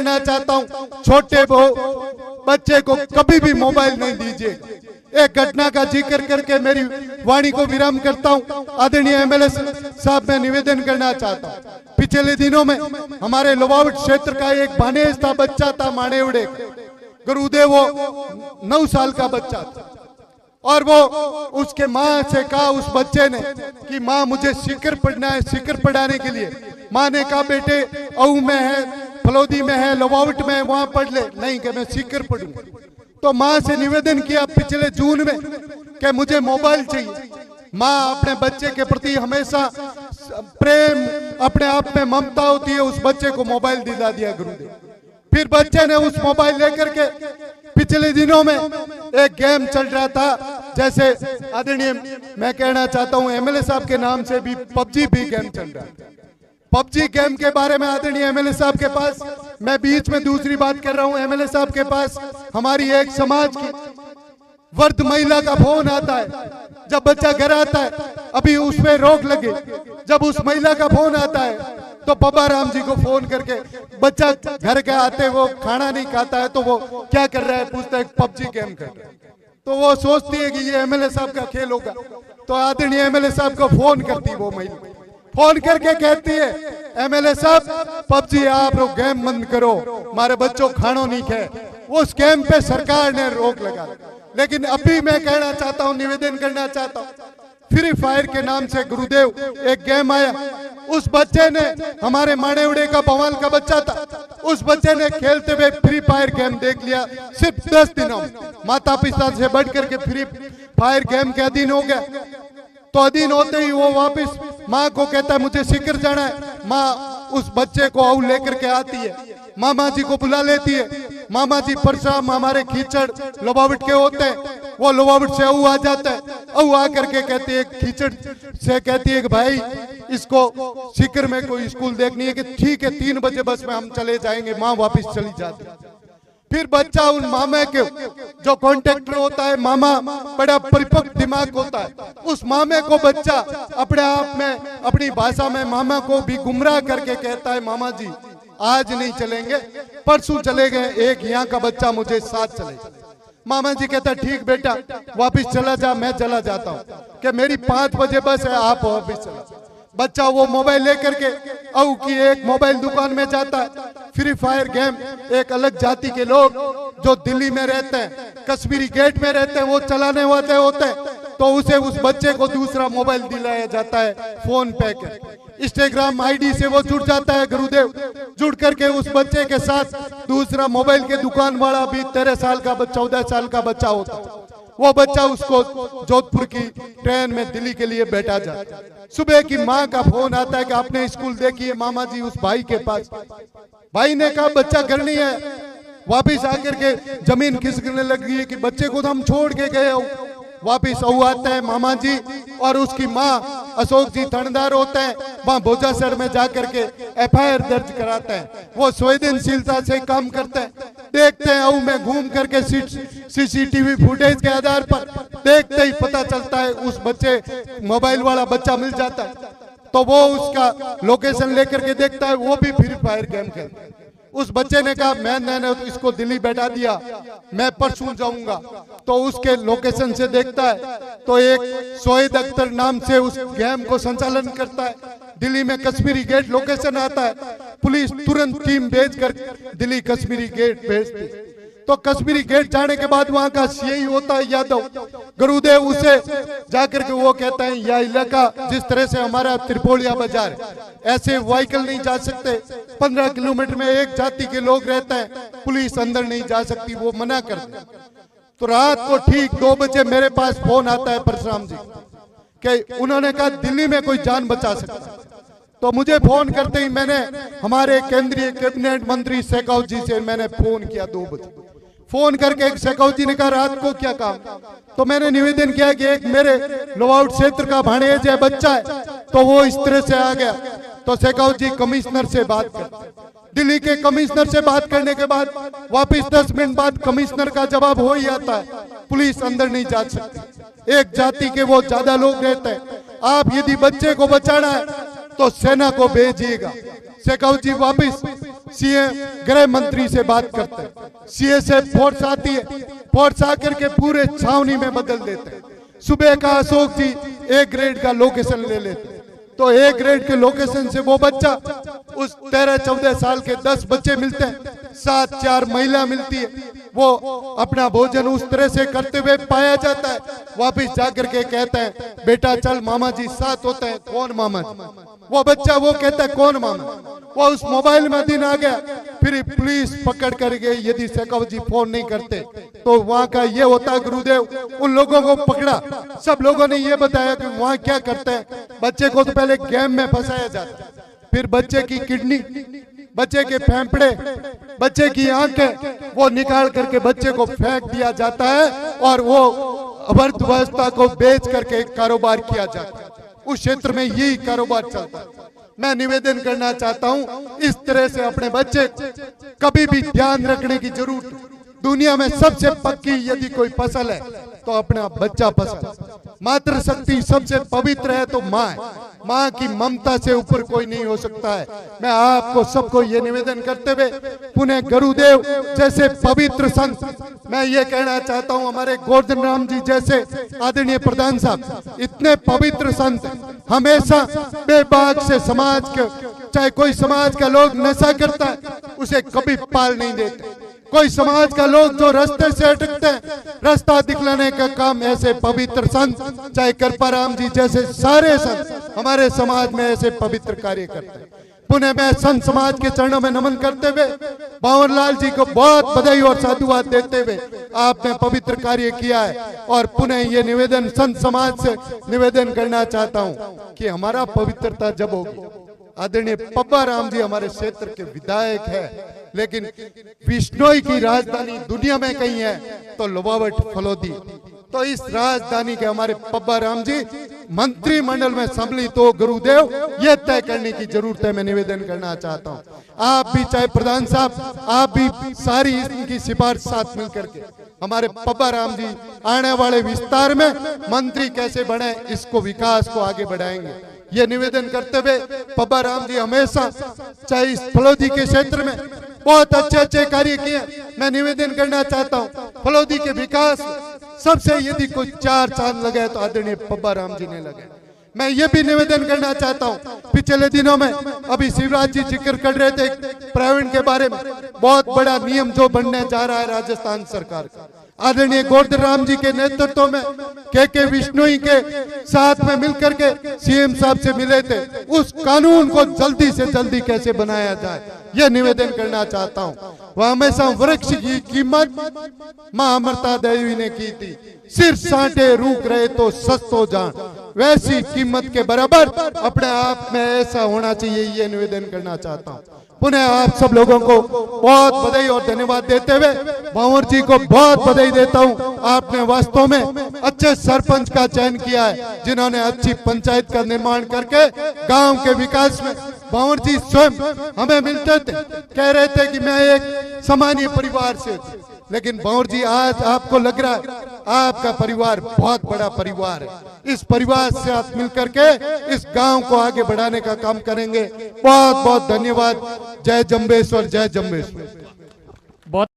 करना चाहता हूं, छोटे बच्चे को कभी भी मोबाइल नहीं दीजिए। एक घटना का जिक्र करके मेरी वाणी को विराम करता हूं। आदरणीय एमएलए साहब, मैं निवेदन करना चाहता हूं, पिछले दिनों में हमारे लोबावट क्षेत्र का एक भानेज था, बच्चा था माणेवड़े गुरुदेव, वो 9 साल का बच्चा था और वो उसके माँ से कहा उस बच्चे ने कि माँ मुझे सिकर पढ़ना है। सिकर पढ़ाने के लिए माँ ने कहा बेटे अऊ में है, फलोदी में है, लोबावट में है, वहां पढ़ ले। नहीं कि मैं सिकर पढ़ूंगा। तो माँ से निवेदन किया पिछले जून में कि मुझे मोबाइल चाहिए। माँ अपने बच्चे के प्रति हमेशा प्रेम, अपने आप में ममता होती है, उस बच्चे को मोबाइल दिला दिया गुरुदेव। फिर बच्चे ने उस मोबाइल लेकर के पिछले दिनों में एक गेम चल रहा था, जैसे आदरणीय मैं कहना चाहता हूं एमएलए साहब के नाम से भी पबजी भी गेम चल रहा है। पबजी गेम के बारे में आदरणीय एमएलए साहब के पास, मैं बीच में दूसरी बात कर रहा हूं, एमएलए साहब के पास हमारी एक समाज की वर्ध महिला का फोन आता है। जब बच्चा घर आता है, अभी उसमें रोक लगे, जब उस महिला का फोन आता है तो बाबा राम जी को फोन करके बच्चा घर के आते वो खाना नहीं खाता है तो वो क्या कर रहा है पूछता है, पबजी गेम कर रहा है। तो वो सोचती है कि ये एमएलए साहब का खेल होगा, तो आदरणीय एमएलए साहब को फोन करती वो महिला, फोन करके कहती है एमएलए साहब पबजी आप लोग गेम बंद करो, हमारे बच्चों खानो नहीं खाए। उस गेम पे सरकार ने रोक लगा। लेकिन अभी मैं कहना चाहता हूं, निवेदन करना चाहता हूं, फ्री फायर के नाम से गुरुदेव एक गेम आया। उस बच्चे ने, हमारे माणेवड़े का बवाल का बच्चा था, उस बच्चे ने खेलते हुए फ्री फायर गेम देख लिया। सिर्फ 10 दिनों माता पिता से बढ़ करके फ्री फायर गेम के अधीन हो गया। तो अधीन होते ही वो वापस माँ को कहता है मुझे सिकर जाना है। माँ उस बच्चे को आऊ लेकर के आती है, मामा जी को बुला लेती है। मामा जी परसराम हमारे कीचड़ लोबावट के होते हैं, वो लोबावट से आऊ आ जाता है। आऊ आ करके कहती है, कीचड़ से कहती है कि भाई इसको सिकर में कोई स्कूल देखनी है कि ठीक है 3 बजे बस में हम चले जाएंगे। माँ वापस चली जाती है। फिर बच्चा उन मामा के जो कॉन्ट्रैक्टर होता है, मामा बड़ा परिपक्व दिमाग होता है, उस मामे को बच्चा अपने आप में अपनी भाषा में मामा को भी गुमराह करके कहता है मामा जी आज नहीं चलेंगे, परसों चले गए, एक यहाँ का बच्चा मुझे साथ चले। मामा जी कहता ठीक बेटा वापिस चला जा, मैं चला जाता हूँ कि मेरी 5 बजे बस है, आप वापिस चला। बच्चा वो मोबाइल लेकर के आऊ की एक मोबाइल दुकान में जाता है। फ्री फायर गेम एक अलग जाति के लोग जो दिल्ली में रहते हैं, कश्मीरी गेट में रहते हैं, वो चलाने वाले होते हैं। तो उसे उस बच्चे को दूसरा मोबाइल दिलाया जाता है फोन पे के, इंस्टाग्राम आईडी से वो जुड़ जाता है गुरुदेव। जुड़ करके उस बच्चे के साथ दूसरा मोबाइल के दुकान वाला भी 13 साल का 14 साल का बच्चा होता है। वो बच्चा उसको जोधपुर की ट्रेन में दिल्ली के लिए बैठा जाता। सुबह की माँ का फोन आता है कि आपने स्कूल देखी है मामा जी उस भाई के पास। भाई ने कहा बच्चा घर नहीं है। वापिस आकर के जमीन खिसकने लगी है कि बच्चे को तो हम छोड़ के गए हो। वापिस आता है मामा जी और उसकी माँ अशोक जी थानेदार होते हैं, वहाँ भोजासर में जाकर के एफआईआर दर्ज कराते हैं। वो संवेदनशीलता से काम करते हैं। देखते हैं आऊ में घूम करके सीसीटीवी फुटेज के आधार पर देखते ही पता चलता है उस बच्चे मोबाइल वाला बच्चा मिल जाता है। तो वो उसका लोकेशन लेकर के देखता है, वो भी फ्री फायर गेम खेलता है। उस बच्चे ने कहा मैंने इसको दिल्ली बैठा दिया, मैं परसों जाऊंगा। तो उसके लोकेशन से देखता है तो एक सोएद अख्तर नाम से उस गेम को संचालन करता है। दिल्ली में कश्मीरी गेट लोकेशन आता है, पुलिस तुरंत टीम भेजकर दिल्ली कश्मीरी गेट भेजती। तो कश्मीरी गेट जाने के बाद वहां का सीआई होता है यादव गुरुदेव, उसे जाकर के वो कहता है यह इलाका जिस तरह से हमारा त्रिपोलिया बाजार है, ऐसे व्हीकल नहीं जा सकते। 15 किलोमीटर में एक जाति के लोग रहते हैं, पुलिस अंदर नहीं जा सकती, वो मना कर दे। तो रात को ठीक 2 बजे मेरे पास फोन आता है परशुराम जी कि उन्होंने कहा दिल्ली में कोई जान बचा सकता। तो मुझे फोन करते ही मैंने हमारे केंद्रीय कैबिनेट मंत्री शेखावत जी से मैंने फोन किया 2 बजे। फोन करके शेखावत जी ने कहा रात को क्या काम। तो मैंने निवेदन किया कि एक मेरे लोबावट क्षेत्र का भाणेज है, बच्चा है, तो वो इस तरह से आ गया। तो शेखावत जी कमिश्नर से बात कर, दिल्ली के कमिश्नर से बात करने के बाद वापस 10 मिनट बाद कमिश्नर का जवाब हो ही आता है, पुलिस अंदर नहीं जा सकती। एक जाति के वो ज्यादा लोग रहते हैं, आप यदि बच्चे को बचाना है तो सेना को भेजिएगा। शेखावत जी वापिस सीएम गृह मंत्री से बात करते हैं, सीए से फोर्स आती है, फोर्स आकर के पूरे छावनी में बदल देते हैं। सुबह का अशोक जी ए ग्रेड का लोकेशन ले लेते हैं, तो ए ग्रेड के लोकेशन से वो बच्चा उस 13-14 साल के 10 बच्चे मिलते हैं, 7-4 महिला मिलती है, वो अपना भोजन उस तरह से करते हुए पाया जाता है। वापिस जाकर के कहते हैं बेटा चल मामा जी साथ होते हैं। कौन मामा जी? वो बच्चा वो कहता है कौन मामा? वो उस मोबाइल में दिन आ गया, फिर पुलिस पकड़ करके यदि शेखावत जी फोन नहीं करते तो वहाँ का ये होता गुरुदेव, उन लोगों को पकड़ा, सब लोगों ने ये बताया कि वहाँ क्या करते हैं। बच्चे को तो पहले गेम में फंसाया जाता है, फिर बच्चे की किडनी, बच्चे के फेफड़े, बच्चे की आंखें वो निकाल करके बच्चे को फेंक दिया जाता है और वो अर्थव्यवस्था को बेच करके कारोबार किया जाता है। उस क्षेत्र में यही कारोबार चलता है। मैं निवेदन करना चाहता हूं, इस तरह से अपने बच्चे कभी भी ध्यान रखने की जरूरत। दुनिया में सबसे पक्की यदि कोई फसल है तो अपना बच्चा फसल। मातृशक्ति सबसे पवित्र है तो माँ है, माँ की ममता से ऊपर कोई नहीं हो सकता है। मैं आपको सबको ये निवेदन करते हुए पुनः गुरुदेव जैसे पवित्र संत, मैं ये कहना चाहता हूँ, हमारे गोवर्धन राम जी जैसे आदरणीय प्रधान साहब इतने पवित्र संत हमेशा बेबाक से समाज के, चाहे कोई समाज का लोग नशा करता है उसे कभी पाल नहीं देते, कोई समाज का लोग जो रास्ते से अटकते हैं रास्ता दिखलाने का काम ऐसे पवित्र संत, चाहे कृपाराम जी जैसे सारे संत हमारे समाज में ऐसे पवित्र कार्य करते हैं। पुनः मैं संत समाज के चरणों में नमन करते हुए बावरलाल जी को बहुत बधाई और साधुवाद देते हुए आपने पवित्र कार्य किया है। और पुनः ये निवेदन संत समाज से निवेदन करना चाहता हूँ कि हमारा पवित्रता जब होगी, आदरणीय पब्बा राम जी हमारे क्षेत्र के विधायक है, लेकिन विश्नोई की राजधानी दुनिया में कहीं है तो लोबावट फलोदी, तो इस राजधानी के हमारे पब्बा राम जी मंत्रिमंडल में सम्मिलित हो गुरुदेव, यह तय करने की जरूरत है। मैं निवेदन करना चाहता हूँ आप भी, चाहे प्रधान साहब आप भी, सारी इनकी सिफारिश साथ मिल करके हमारे पब्बा राम जी आने वाले विस्तार में मंत्री कैसे बने, इसको विकास को आगे बढ़ाएंगे। ये निवेदन करते हुए पब्बा राम जी हमेशा चाहे इस फलोदी के क्षेत्र में बहुत अच्छे कार्य किए। मैं निवेदन करना चाहता हूँ फलोदी के विकास सबसे यदि कोई 4 चांद लगे तो आदरणीय पब्बा राम जी ने लगे। मैं ये भी निवेदन करना चाहता हूँ, पिछले दिनों में अभी शिवराज जी जिक्र कर रहे थे प्राइवेट के बारे में, बहुत बड़ा नियम जो बनने जा रहा है राजस्थान सरकार का, आदरणीय गोवर्धन राम जी के नेतृत्व में के विश्नोई के साथ में मिलकर के सीएम साहब से मिले थे, उस कानून को जल्दी से जल्दी कैसे बनाया जाए यह निवेदन करना चाहता हूँ। वह हमेशा वृक्ष की कीमत मां अमृता देवी ने की थी, सिर साटे रूक रहे तो सस्तो जान, वैसी कीमत के बराबर अपने आप में ऐसा होना चाहिए, ये निवेदन करना चाहता हूँ। पुनः आप सब लोगों को बहुत बधाई और धन्यवाद देते हुए भंवर जी को बहुत बधाई देता हूं। आपने वास्तव में अच्छे सरपंच का चयन किया है, जिन्होंने अच्छी पंचायत का निर्माण करके गांव के विकास में, भंवर जी स्वयं हमें मिलते थे, कह रहे थे कि मैं एक सामान्य परिवार से, लेकिन भंवर जी आज आपको लग रहा है आपका परिवार बहुत बड़ा परिवार है। इस परिवार से आप मिलकर के इस गांव को आगे बढ़ाने का काम करेंगे। बहुत बहुत धन्यवाद। जय जंबेश्वर, जय जंबेश्वर।